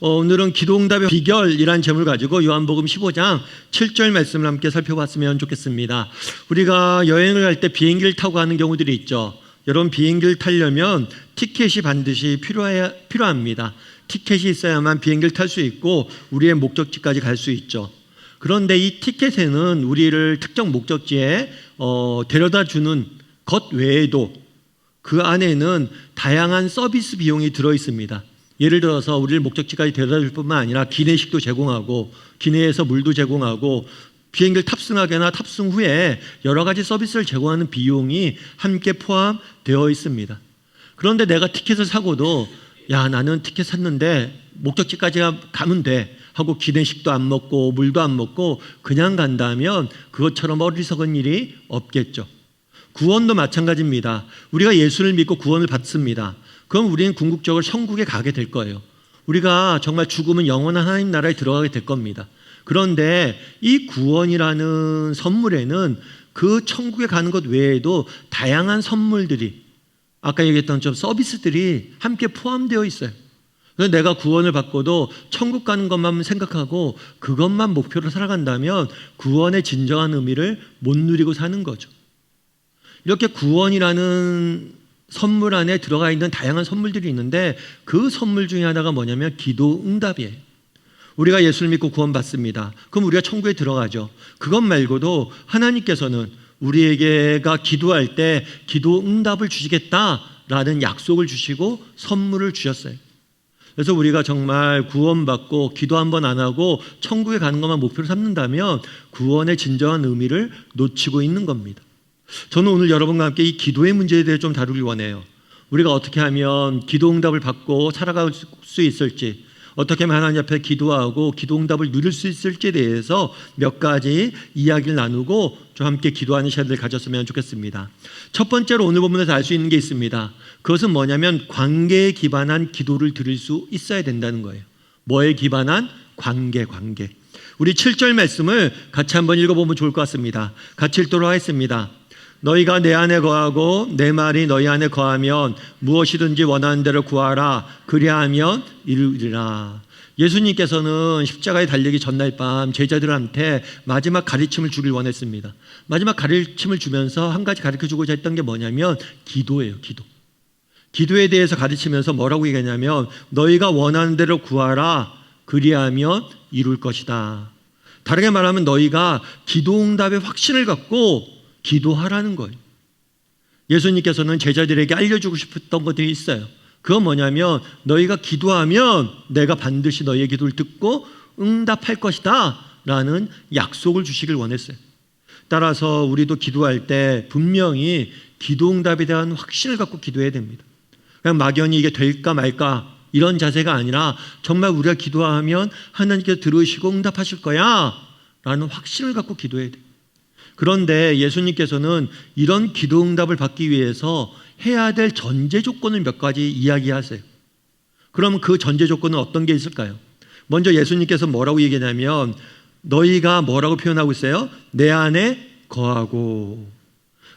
오늘은 기도응답의 비결이란 제목을 가지고 요한복음 15장 7절 말씀을 함께 살펴봤으면 좋겠습니다. 우리가 여행을 갈 때 비행기를 타고 가는 경우들이 있죠. 여러분, 비행기를 타려면 티켓이 반드시 필요합니다. 티켓이 있어야만 비행기를 탈 수 있고 우리의 목적지까지 갈 수 있죠. 그런데 이 티켓에는 우리를 특정 목적지에 데려다 주는 것 외에도 그 안에는 다양한 서비스 비용이 들어 있습니다. 예를 들어서 우리를 목적지까지 데려다 줄 뿐만 아니라 기내식도 제공하고 기내에서 물도 제공하고 비행기를 탑승하거나 탑승 후에 여러 가지 서비스를 제공하는 비용이 함께 포함되어 있습니다. 그런데 내가 티켓을 사고도 나는 티켓 샀는데 목적지까지 가면 돼 하고 기내식도 안 먹고 물도 안 먹고 그냥 간다면 그것처럼 어리석은 일이 없겠죠. 구원도 마찬가지입니다. 우리가 예수를 믿고 구원을 받습니다. 그럼 우리는 궁극적으로 천국에 가게 될 거예요. 우리가 정말 죽으면 영원한 하나님 나라에 들어가게 될 겁니다. 그런데 이 구원이라는 선물에는 그 천국에 가는 것 외에도 다양한 선물들이, 아까 얘기했던 좀 서비스들이 함께 포함되어 있어요. 그래서 내가 구원을 받고도 천국 가는 것만 생각하고 그것만 목표로 살아간다면 구원의 진정한 의미를 못 누리고 사는 거죠. 이렇게 구원이라는 선물 안에 들어가 있는 다양한 선물들이 있는데 그 선물 중에 하나가 뭐냐면 기도 응답이에요. 우리가 예수를 믿고 구원받습니다. 그럼 우리가 천국에 들어가죠. 그것 말고도 하나님께서는 우리에게가 기도할 때 기도 응답을 주시겠다라는 약속을 주시고 선물을 주셨어요. 그래서 우리가 정말 구원받고 기도 한 번 안 하고 천국에 가는 것만 목표로 삼는다면 구원의 진정한 의미를 놓치고 있는 겁니다. 저는 오늘 여러분과 함께 이 기도의 문제에 대해 좀 다루길 원해요. 우리가 어떻게 하면 기도 응답을 받고 살아갈 수 있을지, 어떻게 하면 하나님 앞에 기도하고 기도 응답을 누릴 수 있을지에 대해서 몇 가지 이야기를 나누고 좀 함께 기도하는 시간을 가졌으면 좋겠습니다. 첫 번째로 오늘 본문에서 알 수 있는 게 있습니다. 그것은 뭐냐면 관계에 기반한 기도를 드릴 수 있어야 된다는 거예요. 뭐에 기반한? 관계. 우리 7절 말씀을 같이 한번 읽어보면 좋을 것 같습니다. 같이 읽도록 하겠습니다. 너희가 내 안에 거하고 내 말이 너희 안에 거하면 무엇이든지 원하는 대로 구하라. 그리하면 이루리라. 예수님께서는 십자가에 달리기 전날 밤 제자들한테 마지막 가르침을 주길 원했습니다. 마지막 가르침을 주면서 한 가지 가르쳐주고자 했던 게 뭐냐면 기도예요. 기도에 대해서 가르치면서 뭐라고 얘기하냐면 너희가 원하는 대로 구하라. 그리하면 이룰 것이다. 다르게 말하면 너희가 기도응답의 확신을 갖고 기도하라는 거예요. 예수님께서는 제자들에게 알려주고 싶었던 것들이 있어요. 그건 뭐냐면 너희가 기도하면 내가 반드시 너희의 기도를 듣고 응답할 것이다 라는 약속을 주시길 원했어요. 따라서 우리도 기도할 때 분명히 기도응답에 대한 확신을 갖고 기도해야 됩니다. 그냥 막연히 이게 될까 말까 이런 자세가 아니라 정말 우리가 기도하면 하나님께서 들으시고 응답하실 거야 라는 확신을 갖고 기도해야 돼요. 그런데 예수님께서는 이런 기도 응답을 받기 위해서 해야 될 전제 조건을 몇 가지 이야기하세요. 그럼 그 전제 조건은 어떤 게 있을까요? 먼저 예수님께서 뭐라고 얘기하냐면 너희가 뭐라고 표현하고 있어요? 내 안에 거하고.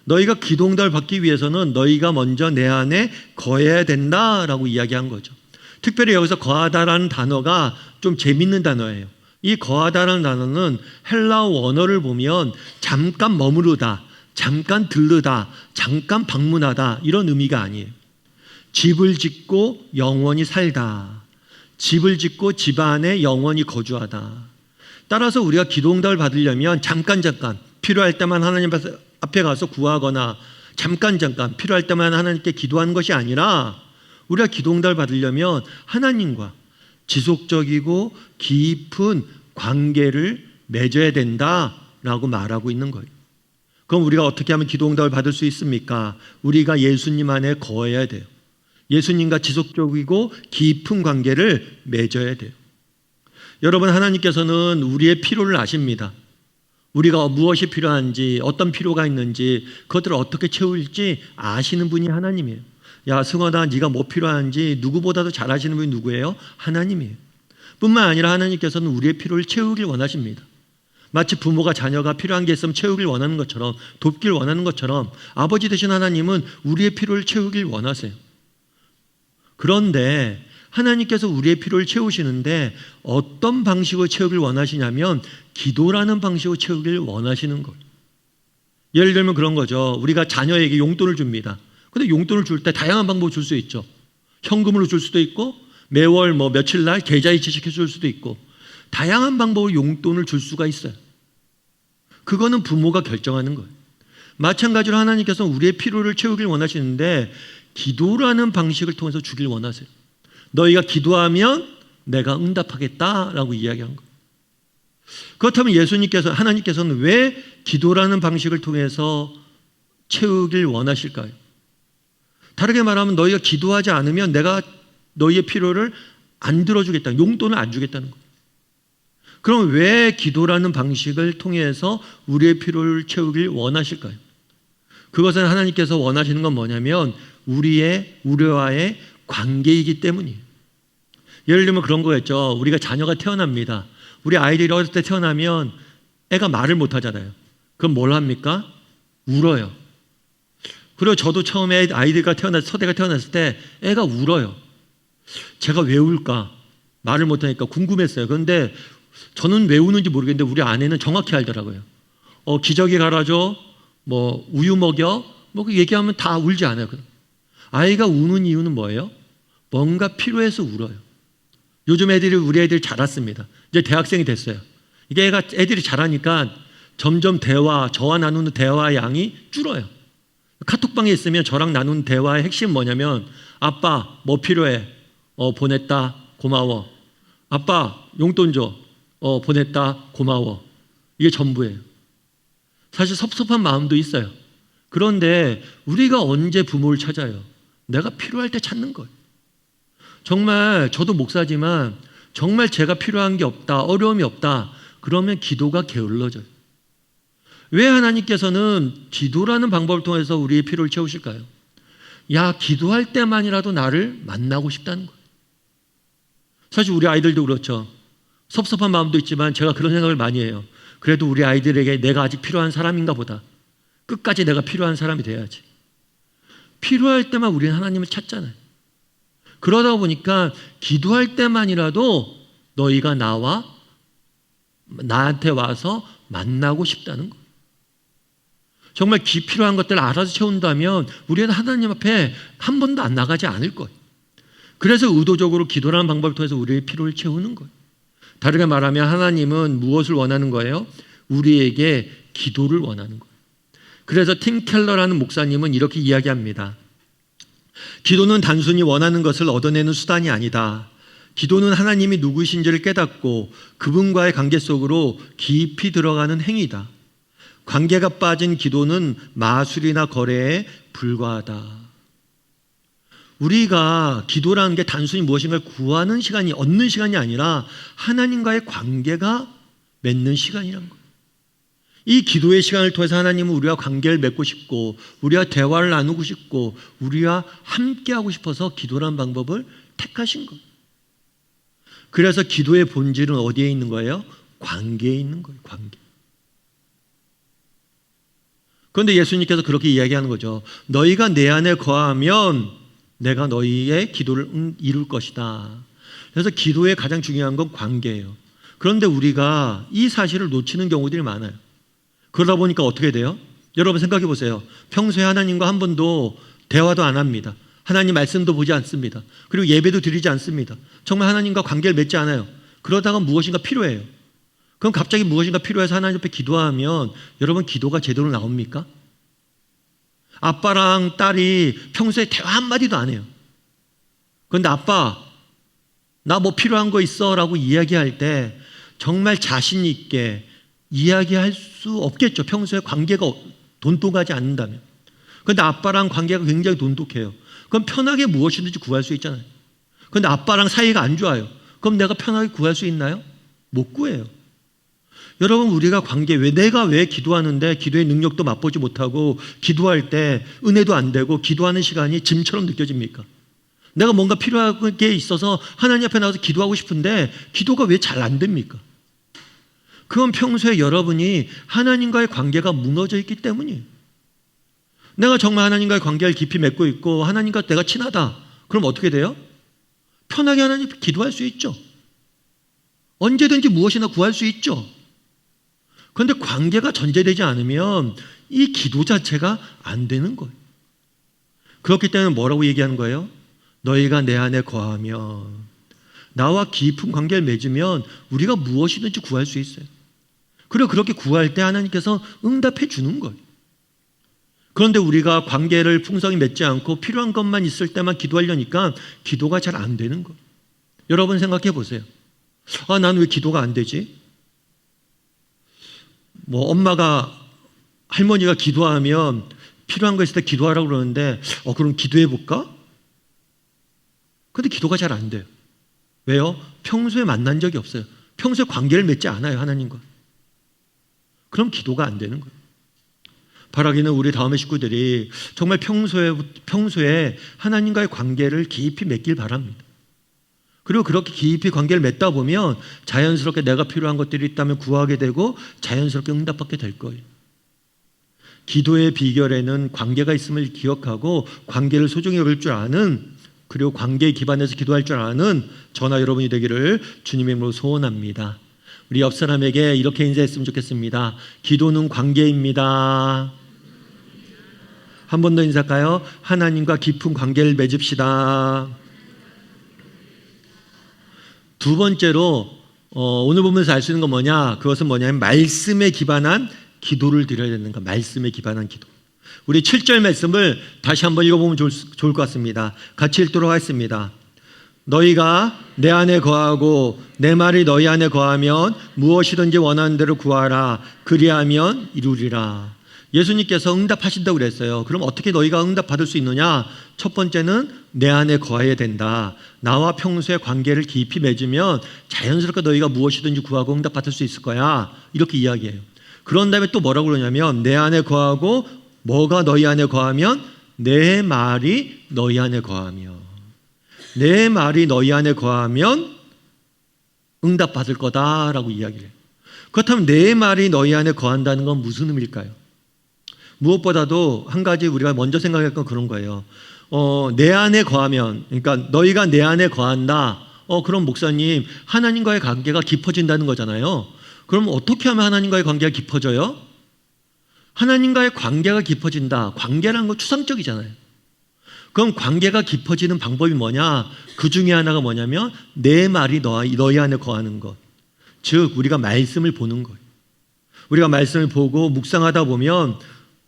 너희가 기도 응답을 받기 위해서는 너희가 먼저 내 안에 거해야 된다라고 이야기한 거죠. 특별히 여기서 거하다라는 단어가 좀 재밌는 단어예요. 이 거하다라는 단어는 헬라어 원어를 보면 잠깐 머무르다, 잠깐 들르다, 잠깐 방문하다 이런 의미가 아니에요. 집을 짓고 영원히 살다. 집을 짓고 집 안에 영원히 거주하다. 따라서 우리가 기도응답을 받으려면 잠깐 필요할 때만 하나님 앞에 가서 구하거나 잠깐 필요할 때만 하나님께 기도하는 것이 아니라 우리가 기도응답을 받으려면 하나님과 지속적이고 깊은 관계를 맺어야 된다라고 말하고 있는 거예요. 그럼 우리가 어떻게 하면 기도응답을 받을 수 있습니까? 우리가 예수님 안에 거해야 돼요. 예수님과 지속적이고 깊은 관계를 맺어야 돼요. 여러분, 하나님께서는 우리의 필요를 아십니다. 우리가 무엇이 필요한지, 어떤 필요가 있는지, 그것들을 어떻게 채울지 아시는 분이 하나님이에요. 야, 승원아, 네가 뭐 필요한지 누구보다도 잘 아시는 분이 누구예요? 하나님이에요. 뿐만 아니라 하나님께서는 우리의 필요를 채우길 원하십니다. 마치 부모가 자녀가 필요한 게 있으면 채우길 원하는 것처럼, 돕길 원하는 것처럼 아버지 되신 하나님은 우리의 필요를 채우길 원하세요. 그런데 하나님께서 우리의 필요를 채우시는데 어떤 방식으로 채우길 원하시냐면 기도라는 방식으로 채우길 원하시는 거예요. 예를 들면 그런 거죠. 우리가 자녀에게 용돈을 줍니다. 근데 용돈을 줄 때 다양한 방법을 줄 수 있죠. 현금으로 줄 수도 있고 매월 며칠 날 계좌이체 시켜줄 수도 있고 다양한 방법으로 용돈을 줄 수가 있어요. 그거는 부모가 결정하는 거예요. 마찬가지로 하나님께서 우리의 필요를 채우길 원하시는데 기도라는 방식을 통해서 주길 원하세요. 너희가 기도하면 내가 응답하겠다라고 이야기한 거예요. 그렇다면 하나님께서는 왜 기도라는 방식을 통해서 채우길 원하실까요? 다르게 말하면 너희가 기도하지 않으면 내가 너희의 필요를 안 들어주겠다. 용돈을 안 주겠다는 거예요. 그럼 왜 기도라는 방식을 통해서 우리의 필요를 채우길 원하실까요? 그것은 하나님께서 원하시는 건 뭐냐면 우리와의 관계이기 때문이에요. 예를 들면 그런 거였죠. 우리가 자녀가 태어납니다. 우리 아이들이 어렸을 때 태어나면 애가 말을 못 하잖아요. 그럼 뭘 합니까? 울어요. 그리고 저도 처음에 서대가 태어났을 때 애가 울어요. 제가 왜 울까? 말을 못 하니까 궁금했어요. 그런데 저는 왜 우는지 모르겠는데 우리 아내는 정확히 알더라고요. 기저귀 갈아줘, 우유 먹여, 얘기하면 다 울지 않아요. 아이가 우는 이유는 뭐예요? 뭔가 필요해서 울어요. 요즘 우리 애들이 자랐습니다. 이제 대학생이 됐어요. 이게 애들이 자라니까 점점 저와 나누는 대화의 양이 줄어요. 카톡방에 있으면 저랑 나누는 대화의 핵심은 뭐냐면 아빠 뭐 필요해? 보냈다 고마워. 아빠 용돈 줘. 보냈다 고마워. 이게 전부예요. 사실 섭섭한 마음도 있어요. 그런데 우리가 언제 부모를 찾아요? 내가 필요할 때 찾는 거예요. 정말 저도 목사지만 정말 제가 필요한 게 없다, 어려움이 없다, 그러면 기도가 게을러져요. 왜 하나님께서는 기도라는 방법을 통해서 우리의 필요를 채우실까요? 기도할 때만이라도 나를 만나고 싶다는 거예요. 사실 우리 아이들도 그렇죠. 섭섭한 마음도 있지만 제가 그런 생각을 많이 해요. 그래도 우리 아이들에게 내가 아직 필요한 사람인가 보다. 끝까지 내가 필요한 사람이 돼야지. 필요할 때만 우리는 하나님을 찾잖아요. 그러다 보니까 기도할 때만이라도 너희가 나한테 와서 만나고 싶다는 거예요. 정말 필요한 것들을 알아서 채운다면 우리는 하나님 앞에 한 번도 안 나가지 않을 거예요. 그래서 의도적으로 기도라는 방법을 통해서 우리의 필요를 채우는 거예요. 다르게 말하면 하나님은 무엇을 원하는 거예요? 우리에게 기도를 원하는 거예요. 그래서 팀 켈러라는 목사님은 이렇게 이야기합니다. 기도는 단순히 원하는 것을 얻어내는 수단이 아니다. 기도는 하나님이 누구신지를 깨닫고 그분과의 관계 속으로 깊이 들어가는 행위다. 관계가 빠진 기도는 마술이나 거래에 불과하다. 우리가 기도라는 게 단순히 무엇인가를 구하는 시간이, 얻는 시간이 아니라 하나님과의 관계가 맺는 시간이란 거예요. 이 기도의 시간을 통해서 하나님은 우리와 관계를 맺고 싶고 우리와 대화를 나누고 싶고 우리와 함께하고 싶어서 기도라는 방법을 택하신 거예요. 그래서 기도의 본질은 어디에 있는 거예요? 관계에 있는 거예요. 관계. 그런데 예수님께서 그렇게 이야기하는 거죠. 너희가 내 안에 거하면 내가 너희의 기도를 이룰 것이다. 그래서 기도의 가장 중요한 건 관계예요. 그런데 우리가 이 사실을 놓치는 경우들이 많아요. 그러다 보니까 어떻게 돼요? 여러분 생각해 보세요. 평소에 하나님과 한 번도 대화도 안 합니다. 하나님 말씀도 보지 않습니다. 그리고 예배도 드리지 않습니다. 정말 하나님과 관계를 맺지 않아요. 그러다가 무엇인가 필요해요. 그럼 갑자기 무엇인가 필요해서 하나님 앞에 기도하면 여러분 기도가 제대로 나옵니까? 아빠랑 딸이 평소에 대화 한마디도 안 해요. 그런데 아빠 나 뭐 필요한 거 있어? 라고 이야기할 때 정말 자신 있게 이야기할 수 없겠죠. 평소에 관계가 돈독하지 않는다면. 그런데 아빠랑 관계가 굉장히 돈독해요. 그럼 편하게 무엇이든지 구할 수 있잖아요. 그런데 아빠랑 사이가 안 좋아요. 그럼 내가 편하게 구할 수 있나요? 못 구해요. 여러분 우리가 내가 왜 기도하는데 기도의 능력도 맛보지 못하고 기도할 때 은혜도 안 되고 기도하는 시간이 짐처럼 느껴집니까? 내가 뭔가 필요한 게 있어서 하나님 앞에 나와서 기도하고 싶은데 기도가 왜 잘 안 됩니까? 그건 평소에 여러분이 하나님과의 관계가 무너져 있기 때문이에요. 내가 정말 하나님과의 관계를 깊이 맺고 있고 하나님과 내가 친하다. 그럼 어떻게 돼요? 편하게 하나님 기도할 수 있죠. 언제든지 무엇이나 구할 수 있죠. 그런데 관계가 전제되지 않으면 이 기도 자체가 안 되는 거예요. 그렇기 때문에 뭐라고 얘기하는 거예요? 너희가 내 안에 거하면, 나와 깊은 관계를 맺으면 우리가 무엇이든지 구할 수 있어요. 그리고 그렇게 구할 때 하나님께서 응답해 주는 거예요. 그런데 우리가 관계를 풍성히 맺지 않고 필요한 것만 있을 때만 기도하려니까 기도가 잘 안 되는 거예요. 여러분 생각해 보세요. 난 왜 기도가 안 되지? 할머니가 기도하면 필요한 거 있을 때 기도하라고 그러는데 그럼 기도해 볼까? 근데 기도가 잘 안 돼요. 왜요? 평소에 만난 적이 없어요. 평소에 관계를 맺지 않아요, 하나님과. 그럼 기도가 안 되는 거예요. 바라기는 우리 다음의 식구들이 정말 평소에 하나님과의 관계를 깊이 맺길 바랍니다. 그리고 그렇게 깊이 관계를 맺다 보면 자연스럽게 내가 필요한 것들이 있다면 구하게 되고 자연스럽게 응답받게 될 거예요. 기도의 비결에는 관계가 있음을 기억하고 관계를 소중히 여길 줄 아는, 그리고 관계에 기반해서 기도할 줄 아는 저나 여러분이 되기를 주님의 이름으로 소원합니다. 우리 옆 사람에게 이렇게 인사했으면 좋겠습니다. 기도는 관계입니다. 한 번 더 인사할까요? 하나님과 깊은 관계를 맺읍시다. 두 번째로 오늘 보면서 알 수 있는 건 뭐냐? 그것은 뭐냐면 말씀에 기반한 기도를 드려야 되는 거. 말씀에 기반한 기도. 우리 7절 말씀을 다시 한번 읽어보면 좋을 것 같습니다. 같이 읽도록 하겠습니다. 너희가 내 안에 거하고 내 말이 너희 안에 거하면 무엇이든지 원하는 대로 구하라. 그리하면 이루리라. 예수님께서 응답하신다고 그랬어요. 그럼 어떻게 너희가 응답받을 수 있느냐? 첫 번째는 내 안에 거해야 된다. 나와 평소에 관계를 깊이 맺으면 자연스럽게 너희가 무엇이든지 구하고 응답받을 수 있을 거야. 이렇게 이야기해요. 그런 다음에 또 뭐라고 그러냐면 내 안에 거하고, 뭐가 너희 안에 거하면? 내 말이 너희 안에 거하며. 내 말이 너희 안에 거하면 응답받을 거다라고 이야기를 해요. 그렇다면 내 말이 너희 안에 거한다는 건 무슨 의미일까요? 무엇보다도 한 가지 우리가 먼저 생각할 건 그런 거예요. 내 안에 거하면, 그러니까 너희가 내 안에 거한다. 그럼 목사님, 하나님과의 관계가 깊어진다는 거잖아요. 그럼 어떻게 하면 하나님과의 관계가 깊어져요? 하나님과의 관계가 깊어진다. 관계라는 건 추상적이잖아요. 그럼 관계가 깊어지는 방법이 뭐냐? 그 중에 하나가 뭐냐면 내 말이 너희 안에 거하는 것. 즉 우리가 말씀을 보는 거예요. 우리가 말씀을 보고 묵상하다 보면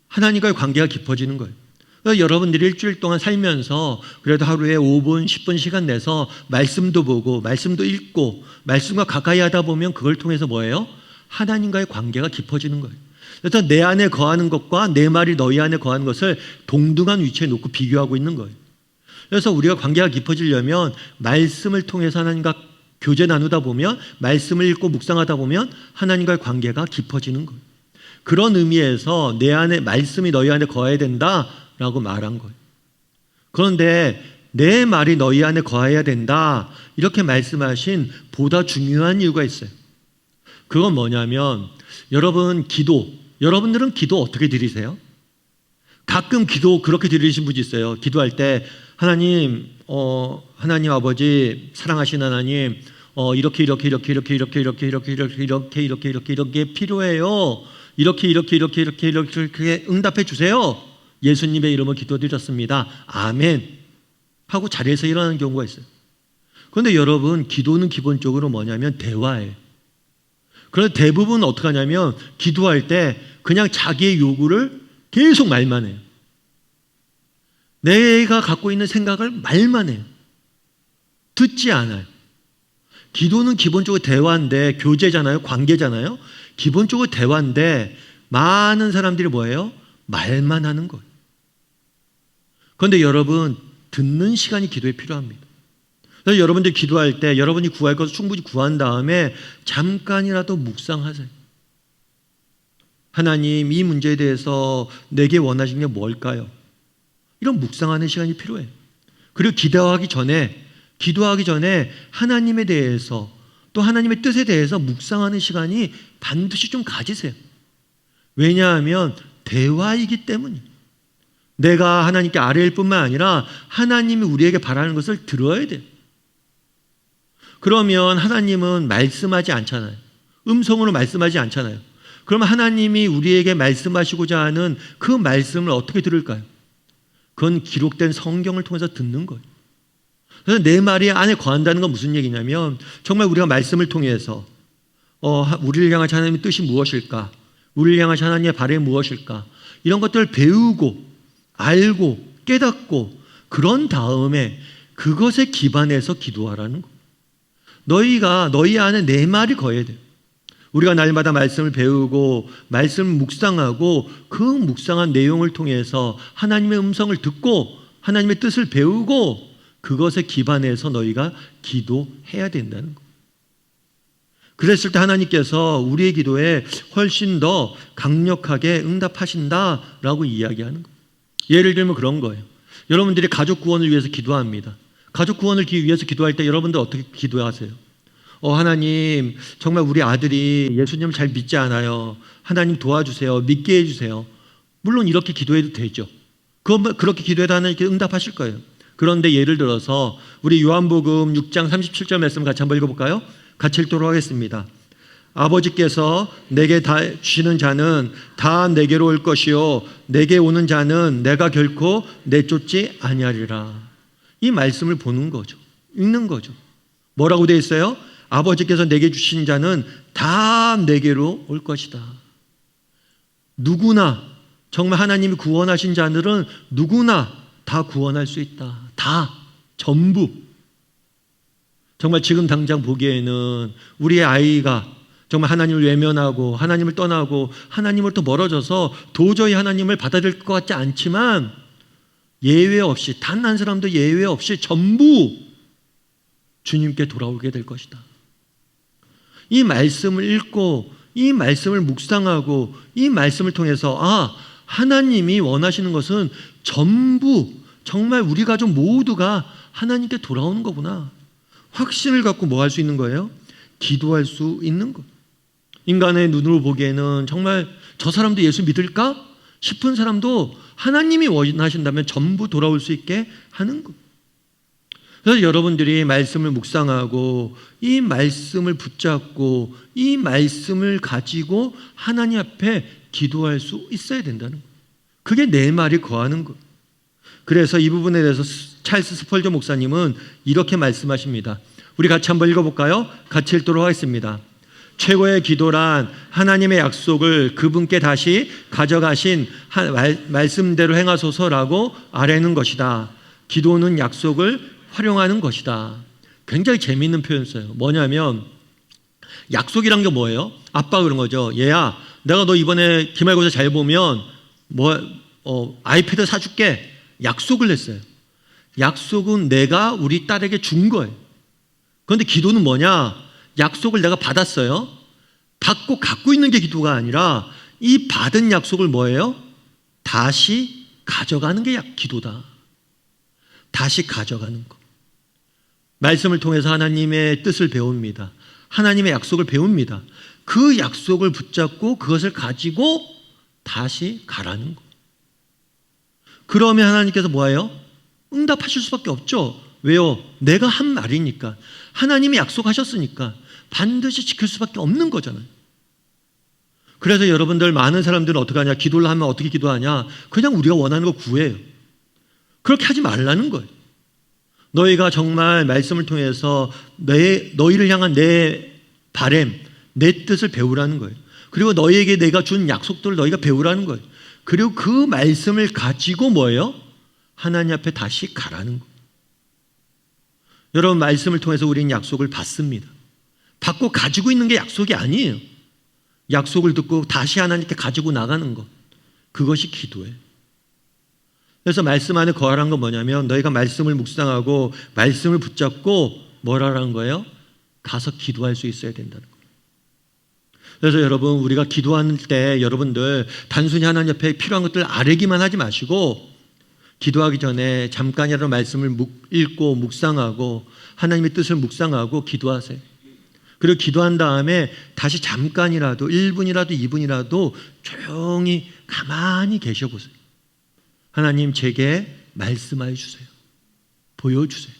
하나님과의 관계가 깊어지는 거예요. 그래서 여러분들이 일주일 동안 살면서 그래도 하루에 5분, 10분 시간 내서 말씀도 보고 말씀도 읽고 말씀과 가까이 하다 보면 그걸 통해서 뭐예요? 하나님과의 관계가 깊어지는 거예요. 그래서 내 안에 거하는 것과 내 말이 너희 안에 거하는 것을 동등한 위치에 놓고 비교하고 있는 거예요. 그래서 우리가 관계가 깊어지려면 말씀을 통해서 하나님과 교제 나누다 보면, 말씀을 읽고 묵상하다 보면 하나님과의 관계가 깊어지는 거예요. 그런 의미에서 내 안에 말씀이 너희 안에 거해야 된다라고 말한 거예요. 그런데 내 말이 너희 안에 거해야 된다 이렇게 말씀하신 보다 중요한 이유가 있어요. 그건 뭐냐면 여러분들은 기도 어떻게 드리세요? 가끔 기도 그렇게 드리신 분이 있어요. 기도할 때 하나님 아버지 사랑하신 하나님 이렇게 필요해요. 이렇게 응답해 주세요. 예수님의 이름으로 기도드렸습니다. 아멘 하고 자리에서 일어나는 경우가 있어요. 그런데 여러분, 기도는 기본적으로 뭐냐면 대화예요. 그런데 대부분 어떻게 하냐면 기도할 때 그냥 자기의 요구를 계속 말만 해요. 내가 갖고 있는 생각을 말만 해요. 듣지 않아요. 기도는 기본적으로 대화인데, 교제잖아요. 관계잖아요. 기본적으로 대화인데 많은 사람들이 뭐예요? 말만 하는 거예요. 그런데 여러분, 듣는 시간이 기도에 필요합니다. 그래서 여러분들이 기도할 때 여러분이 구할 것을 충분히 구한 다음에 잠깐이라도 묵상하세요. 하나님, 이 문제에 대해서 내게 원하시는 게 뭘까요? 이런 묵상하는 시간이 필요해요. 그리고 기도하기 전에 하나님에 대해서, 또 하나님의 뜻에 대해서 묵상하는 시간이 반드시 좀 가지세요. 왜냐하면 대화이기 때문이에요. 내가 하나님께 아뢰일 뿐만 아니라 하나님이 우리에게 바라는 것을 들어야 돼요. 그러면 하나님은 말씀하지 않잖아요. 음성으로 말씀하지 않잖아요. 그러면 하나님이 우리에게 말씀하시고자 하는 그 말씀을 어떻게 들을까요? 그건 기록된 성경을 통해서 듣는 거예요. 그래서 내 말이 안에 거한다는 건 무슨 얘기냐면 정말 우리가 말씀을 통해서 우리를 향한 하나님의 뜻이 무엇일까? 우리를 향한 하나님의 바람이 무엇일까? 이런 것들을 배우고 알고 깨닫고 그런 다음에 그것에 기반해서 기도하라는 거예요. 너희 안에 내 말이 거해야 돼요. 우리가 날마다 말씀을 배우고 말씀을 묵상하고 그 묵상한 내용을 통해서 하나님의 음성을 듣고 하나님의 뜻을 배우고 그것에 기반해서 너희가 기도해야 된다는 거예요. 그랬을 때 하나님께서 우리의 기도에 훨씬 더 강력하게 응답하신다라고 이야기하는 거예요. 예를 들면 그런 거예요. 여러분들이 가족 구원을 위해서 기도합니다. 가족 구원을 위해서 기도할 때 여러분들 어떻게 기도하세요? 하나님 정말 우리 아들이 예수님을 잘 믿지 않아요. 하나님 도와주세요. 믿게 해주세요. 물론 이렇게 기도해도 되죠. 그렇게 기도해도 하나님께 응답하실 거예요. 그런데 예를 들어서 우리 요한복음 6장 37절 말씀 같이 한번 읽어볼까요? 같이 읽도록 하겠습니다. 아버지께서 내게 다 주시는 자는 다 내게로 올 것이요 내게 오는 자는 내가 결코 내쫓지 아니하리라. 이 말씀을 보는 거죠. 읽는 거죠. 뭐라고 되어 있어요? 아버지께서 내게 주신 자는 다 내게로 올 것이다. 누구나 정말 하나님이 구원하신 자들은 누구나 다 구원할 수 있다. 다 전부. 정말 지금 당장 보기에는 우리의 아이가 정말 하나님을 외면하고 하나님을 떠나고 하나님으로부터 멀어져서 도저히 하나님을 받아들일 것 같지 않지만 예외 없이 단 한 사람도 예외 없이 전부 주님께 돌아오게 될 것이다. 이 말씀을 읽고 이 말씀을 묵상하고 이 말씀을 통해서 하나님이 원하시는 것은 전부 정말 우리 가족 모두가 하나님께 돌아오는 거구나. 확신을 갖고 뭐 할 수 있는 거예요? 기도할 수 있는 것. 인간의 눈으로 보기에는 정말 저 사람도 예수 믿을까 싶은 사람도 하나님이 원하신다면 전부 돌아올 수 있게 하는 것. 그래서 여러분들이 말씀을 묵상하고 이 말씀을 붙잡고 이 말씀을 가지고 하나님 앞에 기도할 수 있어야 된다는 거예요. 그게 내 말이 거하는 것. 그래서 이 부분에 대해서 찰스 스펄전 목사님은 이렇게 말씀하십니다. 우리 같이 한번 읽어볼까요? 같이 읽도록 하겠습니다. 최고의 기도란 하나님의 약속을 그분께 다시 가져가신 말씀대로 행하소서라고 아뢰는 것이다. 기도는 약속을 활용하는 것이다. 굉장히 재미있는 표현 써요. 뭐냐면 약속이란 게 뭐예요? 아빠가 그런 거죠. 얘야, 내가 너 이번에 기말고사 잘 보면 아이패드 사줄게. 약속을 했어요. 약속은 내가 우리 딸에게 준 거예요. 그런데 기도는 뭐냐? 약속을 내가 받았어요. 받고 갖고 있는 게 기도가 아니라 이 받은 약속을 뭐예요? 다시 가져가는 게 기도다. 다시 가져가는 거. 말씀을 통해서 하나님의 뜻을 배웁니다. 하나님의 약속을 배웁니다. 그 약속을 붙잡고 그것을 가지고 다시 가라는 거. 그러면 하나님께서 뭐예요? 응답하실 수밖에 없죠. 왜요? 내가 한 말이니까. 하나님이 약속하셨으니까 반드시 지킬 수밖에 없는 거잖아요. 그래서 여러분들 많은 사람들은 어떻게 하냐? 기도를 하면 어떻게 기도하냐? 그냥 우리가 원하는 거 구해요. 그렇게 하지 말라는 거예요. 너희가 정말 말씀을 통해서 너희를 향한 내 바람, 내 뜻을 배우라는 거예요. 그리고 너희에게 내가 준 약속들을 너희가 배우라는 거예요. 그리고 그 말씀을 가지고 뭐예요? 하나님 앞에 다시 가라는 거예요. 여러분, 말씀을 통해서 우리는 약속을 받습니다. 받고 가지고 있는 게 약속이 아니에요. 약속을 듣고 다시 하나님께 가지고 나가는 것. 그것이 기도예요. 그래서 말씀 안에 거하라는 건 뭐냐면 너희가 말씀을 묵상하고 말씀을 붙잡고 뭐라는 거예요? 가서 기도할 수 있어야 된다는 거예요. 그래서 여러분, 우리가 기도할 때 여러분들 단순히 하나님 앞에 필요한 것들을 아뢰기만 하지 마시고 기도하기 전에 잠깐이라도 말씀을 읽고 묵상하고 하나님의 뜻을 묵상하고 기도하세요. 그리고 기도한 다음에 다시 잠깐이라도 1분이라도 2분이라도 조용히 가만히 계셔보세요. 하나님, 제게 말씀하여 주세요. 보여주세요.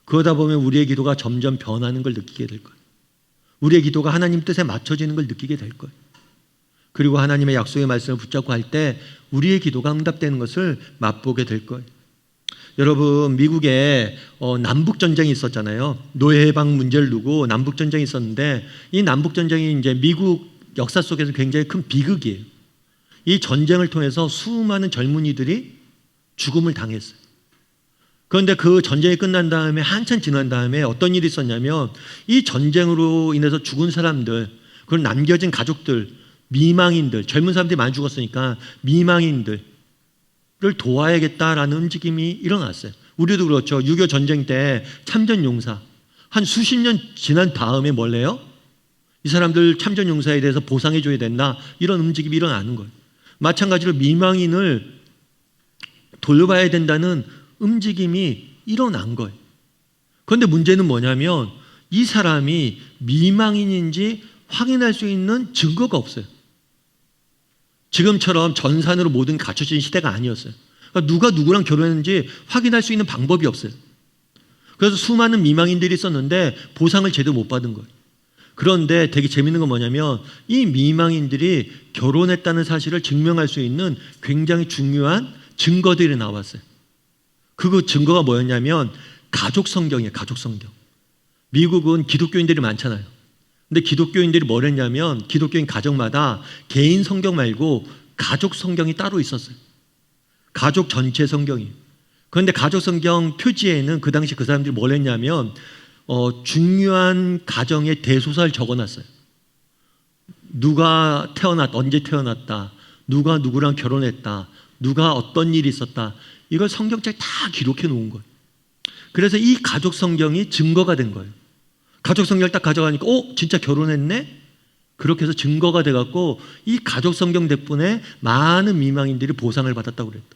그러다 보면 우리의 기도가 점점 변하는 걸 느끼게 될 거예요. 우리의 기도가 하나님 뜻에 맞춰지는 걸 느끼게 될 거예요. 그리고 하나님의 약속의 말씀을 붙잡고 할 때 우리의 기도가 응답되는 것을 맛보게 될 거예요. 여러분, 미국에 남북전쟁이 있었잖아요. 노예해방 문제를 두고 남북전쟁이 있었는데, 이 남북전쟁이 이제 미국 역사 속에서 굉장히 큰 비극이에요. 이 전쟁을 통해서 수많은 젊은이들이 죽음을 당했어요. 그런데 그 전쟁이 끝난 다음에, 한참 지난 다음에 어떤 일이 있었냐면, 이 전쟁으로 인해서 죽은 사람들, 그리고 남겨진 가족들, 미망인들, 젊은 사람들이 많이 죽었으니까 미망인들을 도와야겠다라는 움직임이 일어났어요. 우리도 그렇죠. 6.25 전쟁 때 참전용사, 한 수십 년 지난 다음에 뭘 해요? 이 사람들 참전용사에 대해서 보상해줘야 된다, 이런 움직임이 일어나는 거예요. 마찬가지로 미망인을 돌봐야 된다는 움직임이 일어난 거예요. 그런데 문제는 뭐냐면, 이 사람이 미망인인지 확인할 수 있는 증거가 없어요. 지금처럼 전산으로 모든 게 갖춰진 시대가 아니었어요. 그러니까 누가 누구랑 결혼했는지 확인할 수 있는 방법이 없어요. 그래서 수많은 미망인들이 있었는데 보상을 제대로 못 받은 거예요. 그런데 되게 재밌는 건 뭐냐면, 이 미망인들이 결혼했다는 사실을 증명할 수 있는 굉장히 중요한 증거들이 나왔어요. 그 증거가 뭐였냐면 가족 성경이에요. 가족 성경. 미국은 기독교인들이 많잖아요. 근데 기독교인들이 뭘 했냐면, 기독교인 가정마다 개인 성경 말고 가족 성경이 따로 있었어요. 가족 전체 성경이에요. 그런데 가족 성경 표지에는 그 당시 그 사람들이 뭘 했냐면 중요한 가정의 대소사를 적어놨어요. 누가 언제 태어났다, 누가 누구랑 결혼했다, 누가 어떤 일이 있었다, 이걸 성경책에 다 기록해 놓은 거예요. 그래서 이 가족 성경이 증거가 된 거예요. 가족 성경을 딱 가져가니까 진짜 결혼했네? 그렇게 해서 증거가 돼갖고 이 가족 성경 덕분에 많은 미망인들이 보상을 받았다고 그랬다.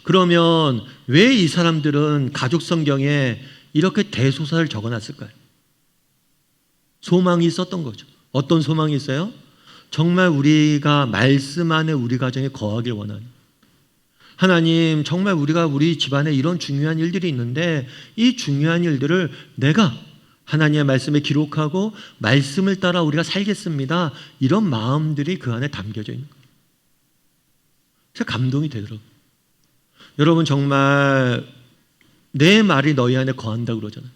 그러면 왜 이 사람들은 가족 성경에 이렇게 대소사를 적어놨을까요? 소망이 있었던 거죠. 어떤 소망이 있어요? 정말 우리가 말씀 안에 우리 가정에 거하길 원하는, 하나님, 정말 우리가 우리 집안에 이런 중요한 일들이 있는데 이 중요한 일들을 내가 하나님의 말씀에 기록하고 말씀을 따라 우리가 살겠습니다, 이런 마음들이 그 안에 담겨져 있는 거예요. 진짜 감동이 되더라고요. 여러분, 정말 내 말이 너희 안에 거한다고 그러잖아요.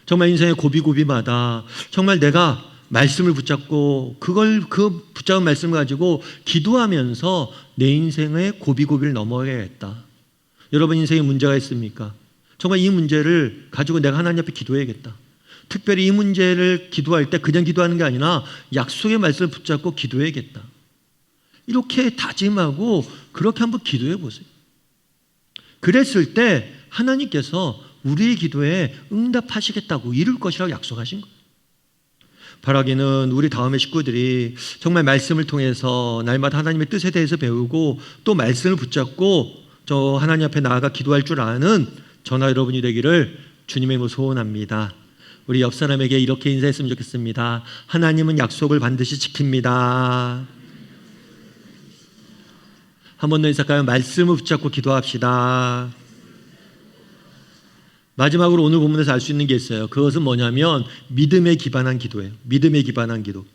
정말 인생의 고비고비마다 정말 내가 말씀을 붙잡고 그 붙잡은 말씀을 가지고 기도하면서 내 인생의 고비고비를 넘어야겠다. 여러분, 인생에 문제가 있습니까? 정말 이 문제를 가지고 내가 하나님 앞에 기도해야겠다. 특별히 이 문제를 기도할 때 그냥 기도하는 게 아니라 약속의 말씀을 붙잡고 기도해야겠다. 이렇게 다짐하고 그렇게 한번 기도해 보세요. 그랬을 때 하나님께서 우리의 기도에 응답하시겠다고, 이룰 것이라고 약속하신 거예요. 바라기는 우리 다음의 식구들이 정말 말씀을 통해서 날마다 하나님의 뜻에 대해서 배우고 또 말씀을 붙잡고 저 하나님 앞에 나아가 기도할 줄 아는 저나 여러분이 되기를 주님의 이름으로 소원합니다. 우리 옆 사람에게 이렇게 인사했으면 좋겠습니다. 하나님은 약속을 반드시 지킵니다. 한 번 더 인사할까요? 말씀을 붙잡고 기도합시다. 마지막으로 오늘 본문에서 알 수 있는 게 있어요. 그것은 뭐냐면 믿음에 기반한 기도예요. 믿음에 기반한 기도.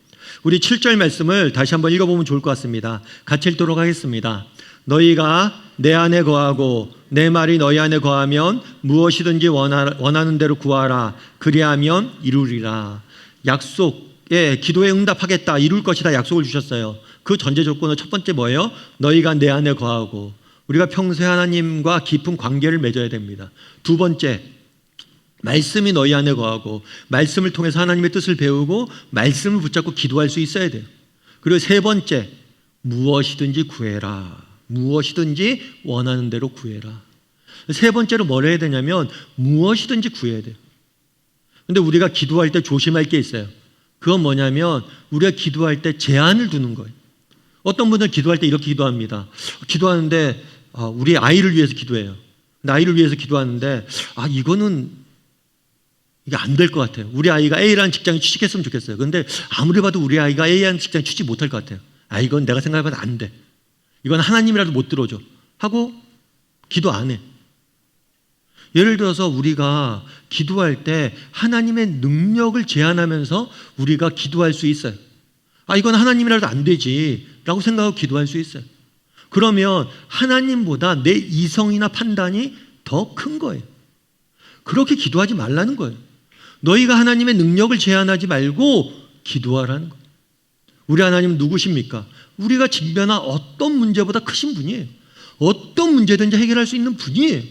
우리 7절 말씀을 다시 한번 읽어보면 좋을 것 같습니다. 같이 읽도록 하겠습니다. 너희가 내 안에 거하고 내 말이 너희 안에 거하면 무엇이든지 원하는 대로 구하라. 그리하면 이루리라. 약속에 기도에 응답하겠다, 이룰 것이다 약속을 주셨어요. 그 전제 조건은 첫 번째 뭐예요? 너희가 내 안에 거하고, 우리가 평소에 하나님과 깊은 관계를 맺어야 됩니다. 두 번째, 말씀이 너희 안에 거하고 말씀을 통해서 하나님의 뜻을 배우고 말씀을 붙잡고 기도할 수 있어야 돼요. 그리고 세 번째, 무엇이든지 구해라. 무엇이든지 원하는 대로 구해라. 세 번째로 뭘 해야 되냐면 무엇이든지 구해야 돼요. 근데 우리가 기도할 때 조심할 게 있어요. 그건 뭐냐면 우리가 기도할 때 제한을 두는 거예요. 어떤 분들은 기도할 때 이렇게 기도합니다. 기도하는데 우리 아이를 위해서 기도해요. 근데 아이를 위해서 기도하는데 이거는 이게 안 될 것 같아요. 우리 아이가 A라는 직장에 취직했으면 좋겠어요. 그런데 아무리 봐도 우리 아이가 A라는 직장에 취직 못할 것 같아요. 이건 내가 생각해봐도 안 돼. 이건 하나님이라도 못 들어줘 하고 기도 안 해. 예를 들어서 우리가 기도할 때 하나님의 능력을 제한하면서 우리가 기도할 수 있어요. 이건 하나님이라도 안 되지 라고 생각하고 기도할 수 있어요. 그러면 하나님보다 내 이성이나 판단이 더 큰 거예요. 그렇게 기도하지 말라는 거예요. 너희가 하나님의 능력을 제한하지 말고 기도하라는 거예요. 우리 하나님 누구십니까? 우리가 직면한 어떤 문제보다 크신 분이에요. 어떤 문제든지 해결할 수 있는 분이에요.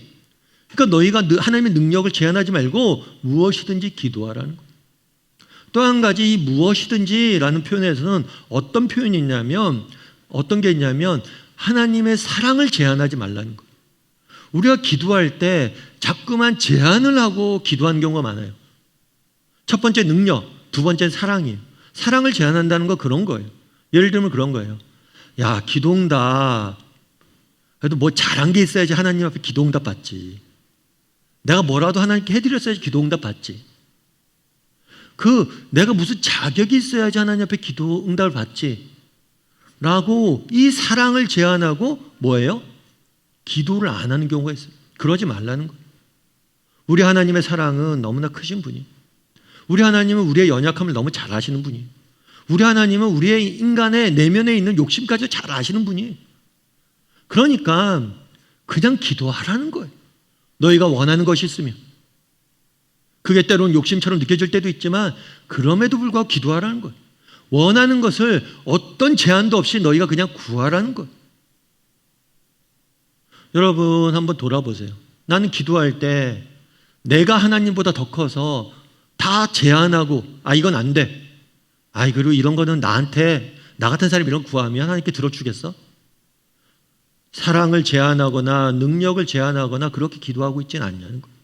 그러니까 너희가 하나님의 능력을 제한하지 말고 무엇이든지 기도하라는 거예요. 또 한 가지 이 무엇이든지라는 표현에서는 어떤 표현이 있냐면 어떤 게 있냐면 하나님의 사랑을 제한하지 말라는 거예요. 우리가 기도할 때 자꾸만 제한을 하고 기도하는 경우가 많아요. 첫 번째 능력, 두 번째는 사랑이에요. 사랑을 제한한다는 건 그런 거예요. 예를 들면 그런 거예요. 야, 기도응답. 그래도 뭐 잘한 게 있어야지 하나님 앞에 기도응답 받지. 내가 뭐라도 하나님께 해드렸어야지 기도응답 받지. 내가 무슨 자격이 있어야지 하나님 앞에 기도응답을 받지. 라고 이 사랑을 제한하고 뭐예요? 기도를 안 하는 경우가 있어요. 그러지 말라는 거예요. 우리 하나님의 사랑은 너무나 크신 분이에요. 우리 하나님은 우리의 연약함을 너무 잘 아시는 분이에요. 우리 하나님은 우리의 인간의 내면에 있는 욕심까지 잘 아시는 분이에요. 그러니까 그냥 기도하라는 거예요. 너희가 원하는 것이 있으면. 그게 때로는 욕심처럼 느껴질 때도 있지만 그럼에도 불구하고 기도하라는 거예요. 원하는 것을 어떤 제한도 없이 너희가 그냥 구하라는 거예요. 여러분 한번 돌아보세요. 나는 기도할 때 내가 하나님보다 더 커서 다 제한하고 이건 안 돼. 그리고 이런 거는 나한테 나 같은 사람이 이런 거 구하면 하나님께 들어주겠어? 사랑을 제한하거나 능력을 제한하거나 그렇게 기도하고 있지는 않냐는 거예요.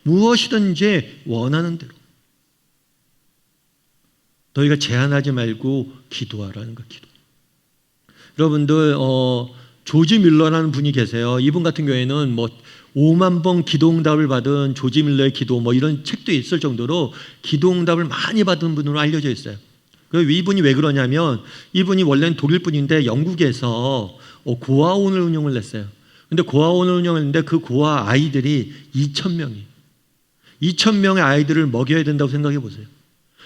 무엇이든지 원하는 대로 너희가 제한하지 말고 기도하라는 거예요. 기도. 여러분들 조지 밀러라는 분이 계세요. 이분 같은 경우에는 5만 번 기도응답을 받은 조지 밀러의 기도 이런 책도 있을 정도로 기도응답을 많이 받은 분으로 알려져 있어요. 이분이 왜 그러냐면 이분이 원래는 독일 분인데 영국에서 고아원을 운영을 했어요. 근데 고아원을 운영했는데 그 고아 아이들이 2,000명이에요. 2,000명의 아이들을 먹여야 된다고 생각해 보세요.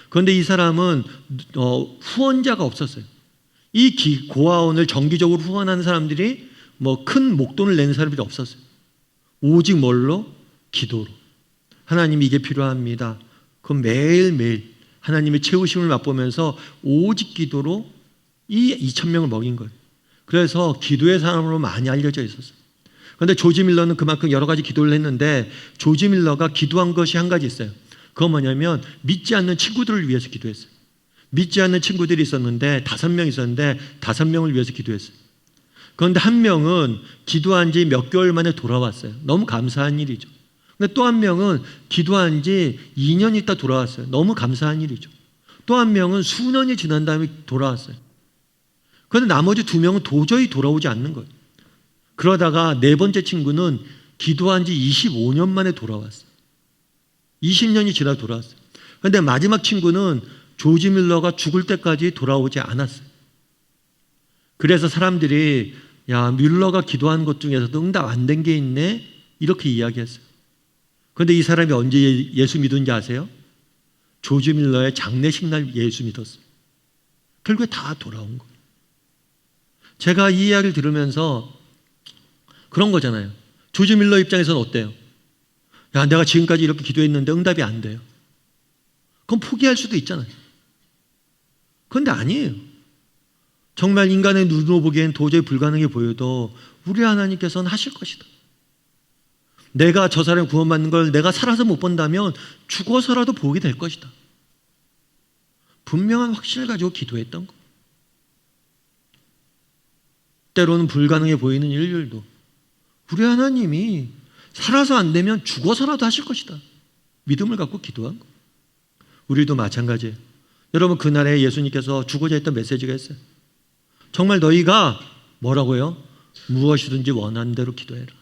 그런데 이 사람은 후원자가 없었어요. 이 고아원을 정기적으로 후원하는 사람들이 큰 목돈을 내는 사람들이 없었어요. 오직 뭘로? 기도로. 하나님이 이게 필요합니다. 그럼 매일매일 하나님의 채우심을 맛보면서 오직 기도로 이 2,000명을 먹인 거예요. 그래서 기도의 사람으로 많이 알려져 있었어요. 그런데 조지 밀러는 그만큼 여러 가지 기도를 했는데 조지 밀러가 기도한 것이 한 가지 있어요. 그건 뭐냐면 믿지 않는 친구들을 위해서 기도했어요. 믿지 않는 친구들이 있었는데 5명 있었는데 5명을 위해서 기도했어요. 그런데 한 명은 기도한 지 몇 개월 만에 돌아왔어요. 너무 감사한 일이죠. 근데 또 한 명은 기도한 지 2년 있다 돌아왔어요. 너무 감사한 일이죠. 또 한 명은 수년이 지난 다음에 돌아왔어요. 그런데 나머지 2명은 도저히 돌아오지 않는 거예요. 그러다가 네 번째 친구는 기도한 지 25년 만에 돌아왔어요. 20년이 지나 돌아왔어요. 그런데 마지막 친구는 조지 밀러가 죽을 때까지 돌아오지 않았어요. 그래서 사람들이 밀러가 기도한 것 중에서도 응답 안 된 게 있네 이렇게 이야기했어요. 그런데 이 사람이 언제 예수 믿은지 아세요? 조지 밀러의 장례식 날 예수 믿었어요. 결국에 다 돌아온 거예요. 제가 이 이야기를 들으면서 그런 거잖아요. 조지 밀러 입장에서는 어때요? 내가 지금까지 이렇게 기도했는데 응답이 안 돼요. 그럼 포기할 수도 있잖아요. 그런데 아니에요. 정말 인간의 눈으로 보기엔 도저히 불가능해 보여도 우리 하나님께서는 하실 것이다. 내가 저 사람이 구원받는 걸 내가 살아서 못 본다면 죽어서라도 보게 될 것이다. 분명한 확신을 가지고 기도했던 거. 때로는 불가능해 보이는 일들도 우리 하나님이 살아서 안 되면 죽어서라도 하실 것이다. 믿음을 갖고 기도한 거. 우리도 마찬가지예요. 여러분 그날에 예수님께서 주고자 했던 메시지가 있어요. 정말 너희가 뭐라고요? 무엇이든지 원하는 대로 기도해라.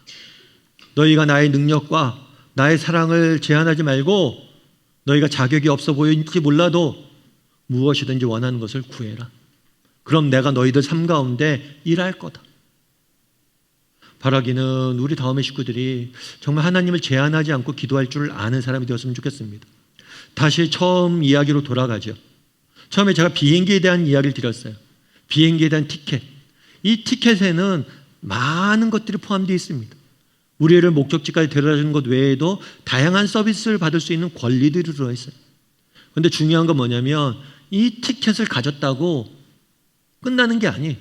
너희가 나의 능력과 나의 사랑을 제한하지 말고 너희가 자격이 없어 보일지 몰라도 무엇이든지 원하는 것을 구해라. 그럼 내가 너희들 삶 가운데 일할 거다. 바라기는 우리 다음의 식구들이 정말 하나님을 제한하지 않고 기도할 줄 아는 사람이 되었으면 좋겠습니다. 다시 처음 이야기로 돌아가죠. 처음에 제가 비행기에 대한 이야기를 드렸어요. 비행기에 대한 티켓. 이 티켓에는 많은 것들이 포함되어 있습니다. 우리를 목적지까지 데려다주는 것 외에도 다양한 서비스를 받을 수 있는 권리들이 들어있어요. 그런데 중요한 건 뭐냐면 이 티켓을 가졌다고 끝나는 게 아니에요.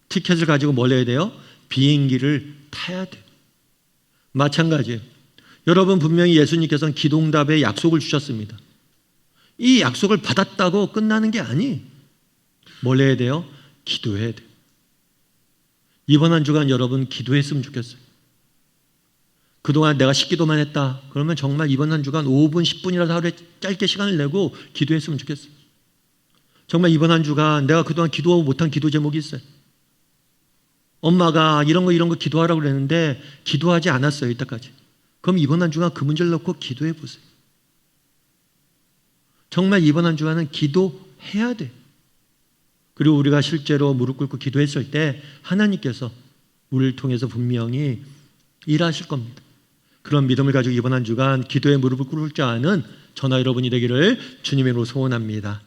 티켓을 가지고 뭘 해야 돼요? 비행기를 타야 돼요. 마찬가지예요. 여러분 분명히 예수님께서는 기도응답의 약속을 주셨습니다. 이 약속을 받았다고 끝나는 게 아니에요. 뭘 해야 돼요? 기도해야 돼요. 이번 한 주간 여러분 기도했으면 좋겠어요. 그동안 내가 식기도만 했다. 그러면 정말 이번 한 주간 5분, 10분이라도 하루에 짧게 시간을 내고 기도했으면 좋겠어요. 정말 이번 한 주간 내가 그동안 기도하고 못한 기도 제목이 있어요. 엄마가 이런 거 기도하라고 그랬는데 기도하지 않았어요, 이때까지. 그럼 이번 한 주간 그 문제를 놓고 기도해 보세요. 정말 이번 한 주간은 기도해야 돼요. 그리고 우리가 실제로 무릎 꿇고 기도했을 때 하나님께서 우리를 통해서 분명히 일하실 겁니다. 그런 믿음을 가지고 이번 한 주간 기도에 무릎을 꿇을 줄 아는 저나 여러분이 되기를 주님의 이름으로 소원합니다.